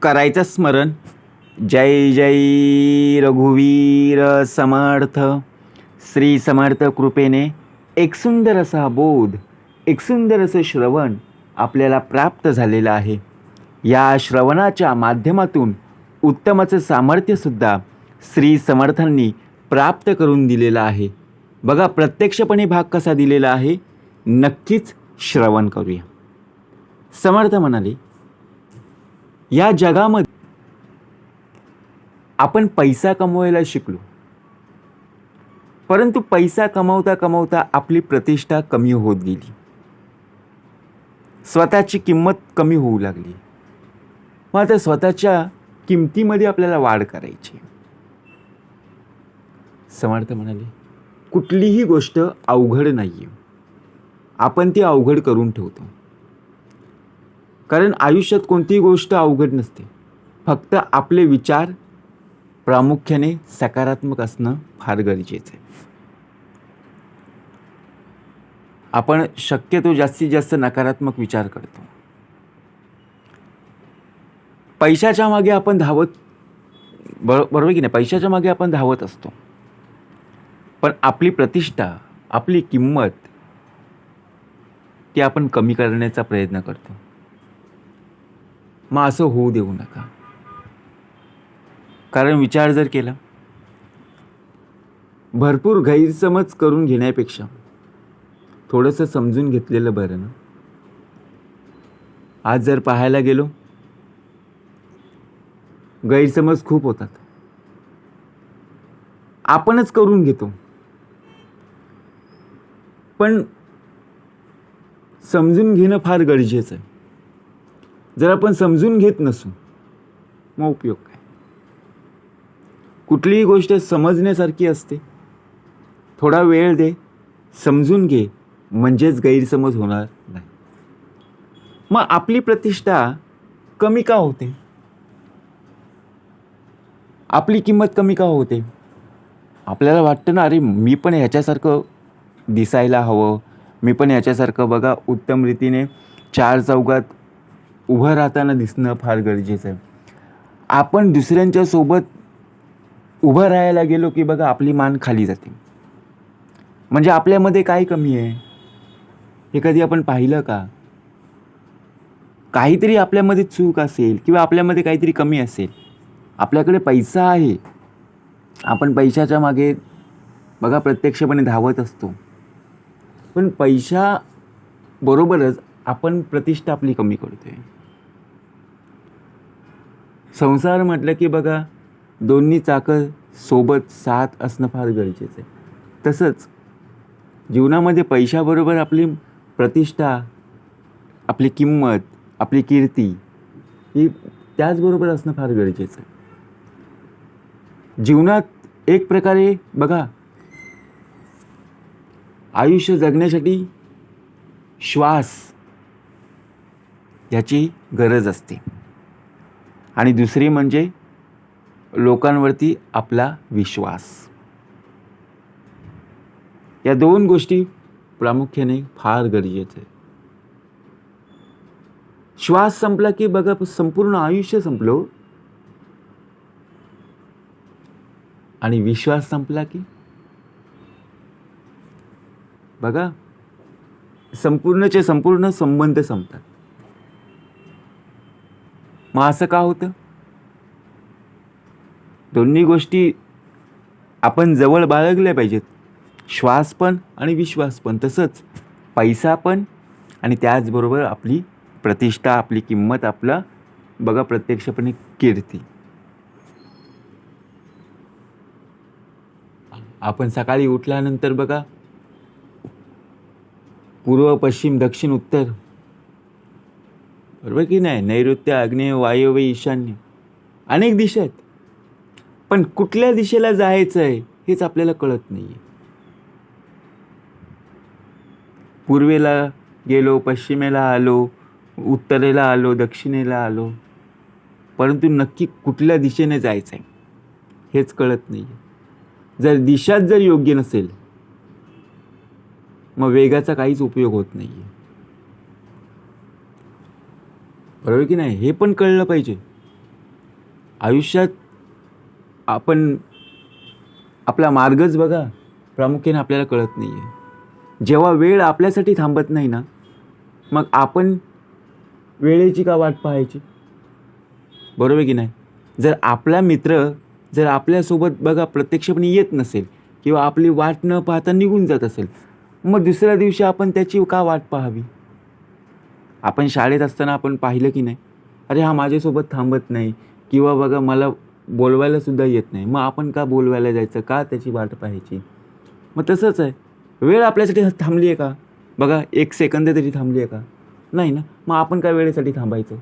करायचं स्मरण. जय जय रघुवीर समर्थ. श्री समर्थ कृपेने एक सुंदर असा बोध, एक सुंदर असं श्रवण आपल्याला प्राप्त झालेलं आहे. या श्रवणाच्या माध्यमातून उत्तमचं सामर्थ्यसुद्धा श्री समर्थांनी प्राप्त करून दिलेलं आहे. बघा, प्रत्यक्षपणे भाग कसा दिलेला आहे, नक्कीच श्रवण करूया. समर्थ म्हणाले, या जगामध्ये आपण पैसा कमवायला शिकलो, परंतु पैसा कमवता कमवता आपली प्रतिष्ठा कमी होत गेली, स्वतःची किंमत कमी होऊ लागली. मग आता स्वतःच्या किमतीमध्ये आपल्याला वाढ करायची. समर्थ म्हणाले, कुठलीही गोष्ट अवघड नाहीये, आपण ती अवघड करून ठेवतो. कारण आयुष्यात कोणतीही गोष्ट अवघड नसते, फक्त आपले विचार प्रामुख्याने सकारात्मक असणं फार गरजेचं आहे. आपण शक्यतो जास्तीत जास्त नकारात्मक विचार करतो. पैशाच्या मागे आपण धावत, बरोबर की नाही, पैशाच्या मागे आपण धावत असतो, पण आपली प्रतिष्ठा, आपली किंमत ती आपण कमी करण्याचा प्रयत्न करतो. मग असं होऊ देऊ नका. कारण विचार जर केला, भरपूर गैरसमज करून घेण्यापेक्षा थोडंसं समजून घेतलेलं बरं ना. आज जर पाहायला गेलो, गैरसमज खूप होतात, आपणच करून घेतो. पण समजून घेणं फार गरजेचं आहे. जर आपण समजून घेत नसू, मग उपयोग काय. कुठलीही गोष्ट समजण्यासारखी असते. थोडा वेळ दे, समजून घे, म्हणजेच गैरसमज होणार नाही. मग आपली प्रतिष्ठा कमी का होते, आपली किंमत कमी का होते. आपल्याला वाटतं ना, अरे मी पण ह्याच्यासारखं दिसायला हवं, मी पण ह्याच्यासारखं बघा उत्तम रीतीने चार चौघात उभं राहताना दिसणं फार गरजेचं आहे. आपण दुसऱ्यांच्या सोबत उभं राहायला गेलो की बघा आपली मान खाली जाते. म्हणजे आपल्यामध्ये काय कमी आहे हे कधी आपण पाहिलं का. काहीतरी आपल्यामध्ये चूक असेल किंवा आपल्यामध्ये काहीतरी कमी असेल. आपल्याकडे पैसा आहे, आपण पैशाच्या मागे बघा प्रत्यक्षपणे धावत असतो, पण पैशा बरोबरच आपण प्रतिष्ठा आपली कमी करतोय. संसार म्हटलं की बघा दोन्ही चाकं सोबत साथ असणं फार गरजेचं आहे. तसंच जीवनामध्ये पैशाबरोबर आपली प्रतिष्ठा, आपली किंमत, आपली कीर्ती ही त्याचबरोबर असणं फार गरजेचं आहे. जीवनात एक प्रकारे बघा, आयुष्य जगण्यासाठी श्वास याची गरज असते, आणि दुसरी म्हणजे लोकांवरती आपला विश्वास. या दोन गोष्टी प्रामुख्याने फार गरजेचं आहे. श्वास संपला की बघा संपूर्ण आयुष्य संपलं, आणि विश्वास संपला की बघा संपूर्णचे संपूर्ण संबंध संपतात. मग असं का होतं. दोन्ही गोष्टी आपण जवळ बाळगल्या पाहिजेत, श्वास पण आणि विश्वास पण. तसंच पैसा पण आणि त्याचबरोबर आपली प्रतिष्ठा, आपली किंमत, आपला बघा प्रत्यक्षपणे कीर्ती. आपण सकाळी उठल्यानंतर बघा पूर्व, पश्चिम, दक्षिण, उत्तर, बरोबर की नाही, नैऋत्य, आग्नेय, वायव्य, ईशान्य, अनेक दिशा आहेत. पण कुठल्या दिशेला जायचं आहे हेच आपल्याला कळत नाहीये. पूर्वेला गेलो, पश्चिमेला आलो, उत्तरेला आलो, दक्षिणेला आलो, परंतु नक्की कुठल्या दिशेने जायचं आहे हेच कळत नाहीये. जर दिशाच जर योग्य नसेल, मग वेगाचा काहीच उपयोग होत नाहीये. बरोबर की नाही, हे पण कळलं पाहिजे. आयुष्यात आपण आपला मार्गच बघा प्रामुख्याने आपल्याला कळत नाही आहे. जेव्हा वेळ आपल्यासाठी थांबत नाही ना, मग आपण वेळेची का वाट पाहायची? बरोबर की नाही? जर आपला मित्र जर आपल्यासोबत बघा प्रत्यक्षपणे येत नसेल किंवा आपली वाट न पाहता निघून जात असेल, मग दुसऱ्या दिवशी आपण त्याची का वाट पाहावी? आपण शाळेत असताना आपण पाहिलं की नाही, अरे हा माझ्यासोबत थांबत नाही किंवा बघा मला बोलवायला सुद्धा येत नाही, मग आपण का बोलवायला जायचं, का त्याची वाट पाहायची? मग तसंच आहे, वेळ आपल्यासाठी थांबली आहे का? बघा 1 सेकंद तरी थांबली आहे का? नाही ना. मग आपण काय वेळेसाठी थांबायचं?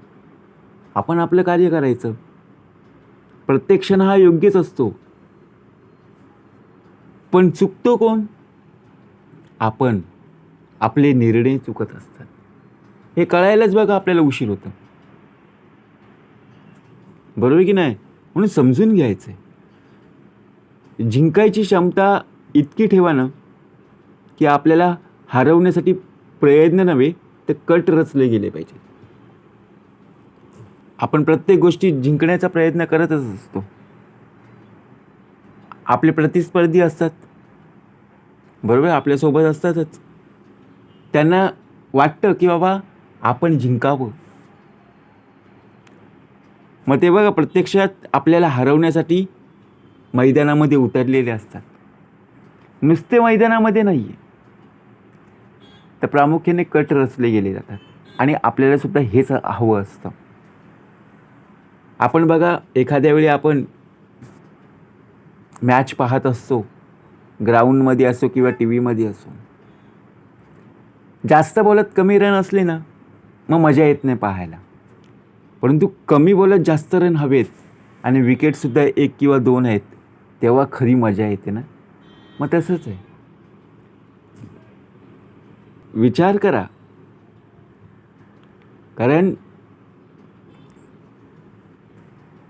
आपण आपलं कार्य करायचं. प्रत्येक क्षण हा योग्यच असतो, पण चुकतो कोण? आपण. आपले निर्णय चुकत असतात. हे कळायलाच बघा आपल्याला उशीर होतो. बरोबर की नाही? म्हणून समजून घ्यायचं आहे. जिंकायची क्षमता इतकी ठेवा ना, की आपल्याला हरवण्यासाठी प्रयत्न नव्हे तर कट रचले गेले पाहिजेत. आपण प्रत्येक गोष्टी जिंकण्याचा प्रयत्न करतच असतो. आपले प्रतिस्पर्धी असतात, बरोबर, आपल्यासोबत असतातच. त्यांना वाटतं की बाबा आपण जिंकावं. मग ते बघा प्रत्यक्षात आपल्याला हरवण्यासाठी मैदानामध्ये उतरलेले असतात. नुसते मैदानामध्ये नाही आहे, तर प्रामुख्याने कट रचले गेले जातात आणि आपल्याला सुद्धा हेच हवं असतं. आपण बघा एखाद्या वेळी आपण मॅच पाहत असतो, ग्राउंडमध्ये असो किंवा टी व्हीमध्ये असो. जास्त बॉलात कमी रन असले ना, मग मजा येत नाही पाहायला. परंतु कमी बॉलात जास्त रन हवेत आणि विकेटसुद्धा 1 किंवा 2 आहेत, तेव्हा खरी मजा येते ना. मग तसंच आहे, विचार करा. कारण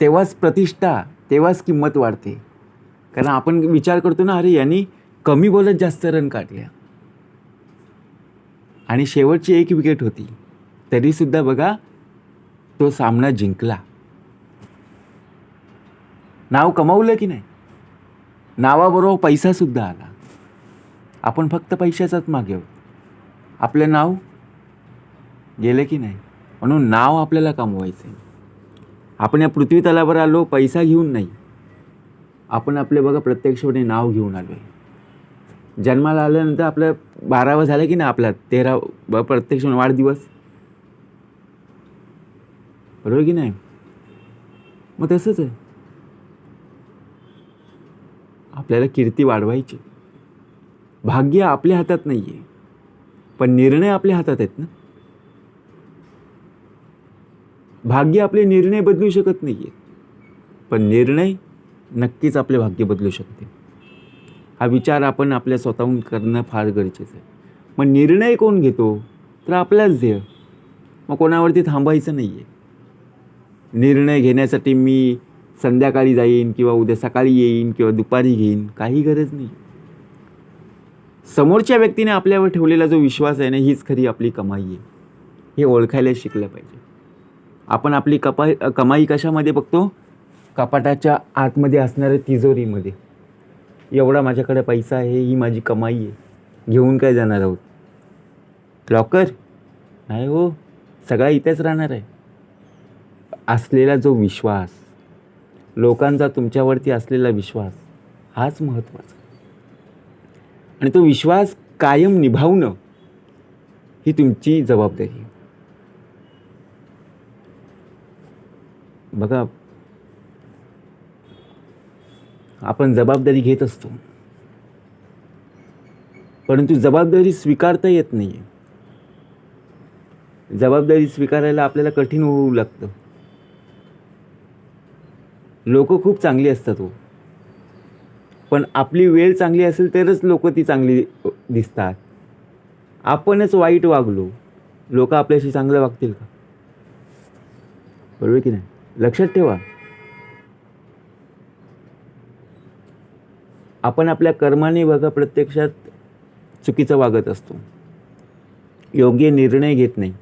तेव्हाच प्रतिष्ठा, तेव्हाच किंमत वाढते. कारण आपण विचार करतो ना, अरे यांनी कमी बॉलात जास्त रन काढल्या आणि शेवटची 1 विकेट होती, तरीसुद्धा बघा तो सामना जिंकला. नाव कमावलं की नाही? नावाबरोबर पैसासुद्धा आला. आपण फक्त पैशाचाच मागे आहोत. आपलं नाव गेलं की नाही? म्हणून नाव आपल्याला कमवायचं आहे. आपण या पृथ्वी तलावर आलो पैसा घेऊन नाही, आपण आपले बघा प्रत्यक्षपणे नाव घेऊन आलो आहे. जन्माला आल्यानंतर आपलं 12वं झालं की नाही, आपला 13 प्रत्यक्ष वाढदिवस, बरोबर की नाही? मग तसंच आहे, आपल्याला कीर्ती वाढवायची. भाग्य आपल्या हातात नाही आहे, पण निर्णय आपल्या हातात आहेत ना. भाग्य आपले निर्णय बदलू शकत नाही आहे, पण निर्णय नक्कीच आपले भाग्य बदलू शकते. हा विचार आपण आपल्या स्वतःहून करणं फार गरजेचं आहे. मग निर्णय कोण घेतो? तर आपल्याच ध्येय. मग कोणावरती थांबायचं नाही आहे. निर्णय घेण्यासाठी मी संध्याकाळी जाईन किंवा उद्या सकाळी येईन किंवा दुपारी घेईन, काही गरज नाही. समोरच्या व्यक्तीने आपल्यावर ठेवलेला जो विश्वास आहे ना, हीच खरी आपली कमाई आहे. हे ओळखायला शिकलं पाहिजे. आपण आपली कमाई कशामध्ये बघतो? कपाटाच्या आतमध्ये असणाऱ्या तिजोरीमध्ये. एवढा माझ्याकडे पैसा आहे, ही माझी कमाई आहे, घेऊन काय जाणार आहोत? लॉकर नाही हो, सगळा इथेच राहणार आहे. असलेला जो विश्वास, लोकांचा तुमच्यावरती असलेला विश्वास, हाच महत्त्वाचा. आणि तो विश्वास कायम निभावणं ही तुमची जबाबदारी आहे. बघा, आपण जबाबदारी घेत असतो, परंतु जबाबदारी स्वीकारता येत नाही आहे. जबाबदारी स्वीकारायला आपल्याला कठीण होऊ लागतं. लोक खूप चांगली असतात हो, पण आपली वेळ चांगली असेल तरच लोक ती चांगली दिसतात. आपणच वाईट वागलो, लोक आपल्याशी चांगलं वागतील का? बरोबर की नाही? लक्षात ठेवा, आपण आपल्या कर्माने बघा प्रत्यक्षात चुकीचं वागत असतो, योग्य निर्णय घेत नाही.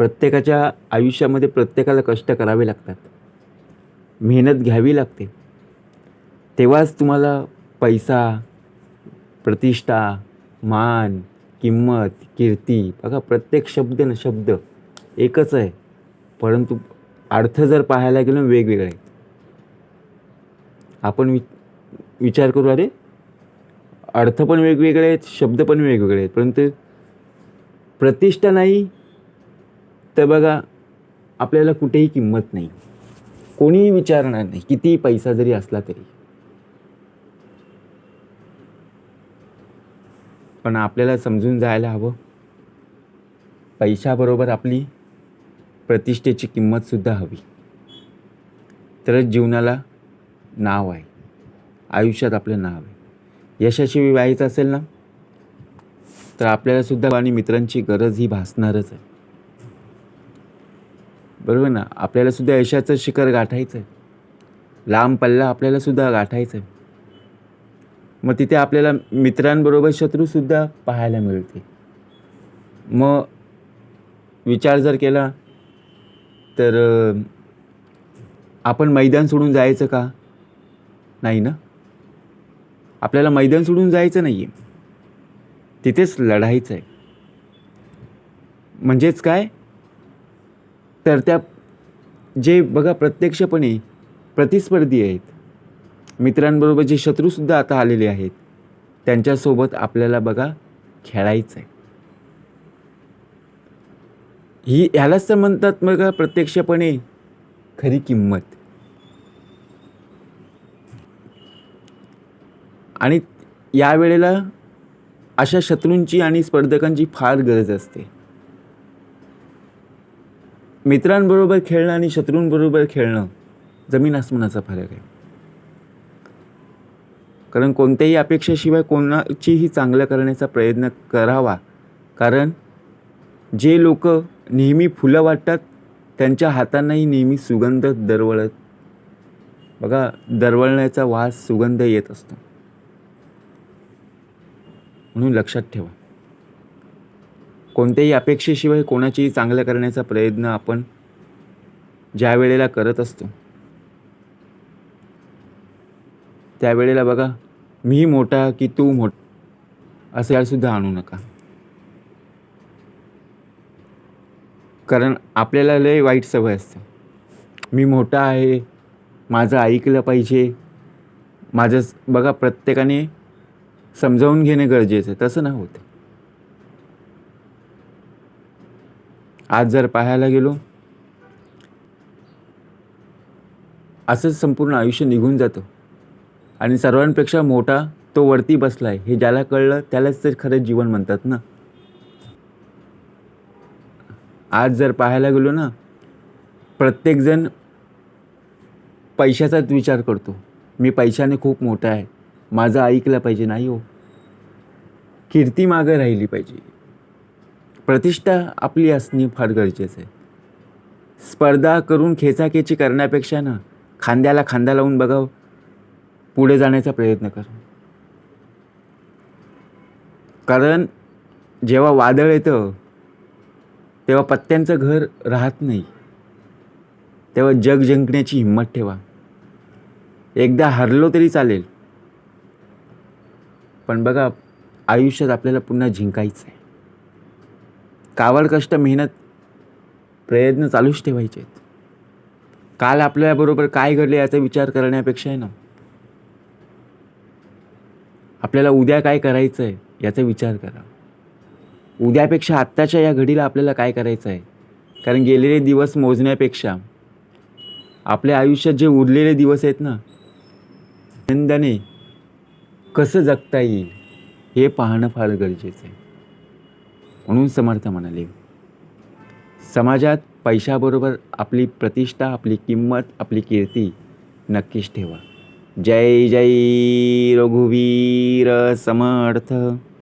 प्रत्येकाच्या आयुष्यामध्ये प्रत्येकाला कष्ट करावे लागतात, मेहनत घ्यावी लागते. तेव्हाच तुम्हाला पैसा, प्रतिष्ठा, मान, किंमत, कीर्ती, बघा प्रत्येक शब्द ना शब्द एकच आहे, परंतु अर्थ जर पाहायला गेलो वेगवेगळे आहेत. आपण विचार करू, अरे अर्थ पण वेगवेगळे आहेत, शब्द पण वेगवेगळे आहेत, परंतु प्रतिष्ठा नाही तर बघा आपल्याला कुठेही किंमत नाही, कोणीही विचारणार नाही, कितीही पैसा जरी असला तरी. पण आपल्याला समजून जायला हवं, पैशाबरोबर आपली प्रतिष्ठेची किंमतसुद्धा हवी, तरच जीवनाला नाव आहे, आयुष्यात आपलं नाव आहे. यशस्वी व्हायचं असेल ना तर आपल्यालासुद्धा आणि मित्रांची गरज ही भासणारच आहे, बरोबर ना. आपल्यालासुद्धा यशाचं शिखर गाठायचं आहे, लांब पल्ला आपल्यालासुद्धा गाठायचं आहे. मग तिथे आपल्याला मित्रांबरोबर शत्रूसुद्धा पाहायला मिळते. मग विचार जर केला तर आपण मैदान सोडून जायचं का? नाही ना. आपल्याला मैदान सोडून जायचं नाही आहे, तिथेच लढायचं आहे. म्हणजेच काय तर त्या जे बघा प्रत्यक्षपणे प्रतिस्पर्धी आहेत, मित्रांबरोबर जे शत्रूसुद्धा आता आलेले आहेत, त्यांच्यासोबत आपल्याला बघा खेळायचं आहे. ह्यालाच तर म्हणतात बघा प्रत्यक्षपणे खरी किंमत. आणि यावेळेला अशा शत्रूंची आणि स्पर्धकांची फार गरज असते. मित्रांबरोबर खेळणं आणि शत्रूंबरोबर खेळणं जमीन आसमानाचा फरक आहे. कारण कोणत्याही अपेक्षेशिवाय कोणाचीही चांगलं करण्याचा प्रयत्न करावा. कारण जे लोक नेहमी फुलं वाटतात त्यांच्या हातांनाही नेहमी सुगंध बघा दरवळण्याचा वास सुगंध येत असतो. म्हणून लक्षात ठेवा, कोणत्याही अपेक्षेशिवाय कोणाचीही चांगलं करण्याचा प्रयत्न आपण ज्या वेळेला करत असतो त्यावेळेला बघा मी मोठा की तू मोठा असं यासुद्धा आणू नका. कारण आपल्याला लय वाईट सवय असते, मी मोठा आहे, माझं ऐकलं पाहिजे, माझं बघा प्रत्येकाने समजावून घेणे गरजेचं आहे. तसं नाही होत. आज जर पाहायला गेलो असंच संपूर्ण आयुष्य निघून जातं आणि सर्वांपेक्षा मोठा तो वरती बसलाय हे ज्याला कळलं त्यालाच तर खरं जीवन म्हणतात ना. आज जर पाहायला गेलो ना प्रत्येकजण पैशाचाच विचार करतो, मी पैशाने खूप मोठा आहे, माझं ऐकलं पाहिजे. नाही हो, कीर्ती मागं राहिली पाहिजे, प्रतिष्ठा आपली असणे फार गरजेचं आहे. स्पर्धा करून खेचाखेची करण्यापेक्षा ना खांद्याला खांदा लावून बघावं, पुढे जाण्याचा प्रयत्न कर. कारण जेव्हा वादळ येतं तेव्हा पत्त्यांचं घर राहत नाही, तेव्हा जग जिंकण्याची हिंमत ठेवा. एकदा हरलो तरी चालेल, पण बघा आयुष्यात आपल्याला पुन्हा जिंकायचं आहे. कावड कष्ट मेहनत प्रयत्न चालूच ठेवायचे आहेत. काल आपल्याबरोबर काय घडले याचा विचार करण्यापेक्षा आहे ना आपल्याला उद्या काय करायचं आहे याचा विचार करा. उद्यापेक्षा आत्ताच्या या घडीला आपल्याला काय करायचं आहे. कारण गेलेले दिवस मोजण्यापेक्षा आपल्या आयुष्यात जे उरलेले दिवस आहेत ना आनंदाने कसं जगता येईल हे पाहणं फार गरजेचं आहे. म्हणून समर्थ म्हणाले, समाजात पैशाबरोबर आपली प्रतिष्ठा, आपली किंमत, आपली कीर्ती नक्कीच ठेवा. जय जय रघुवीर समर्थ.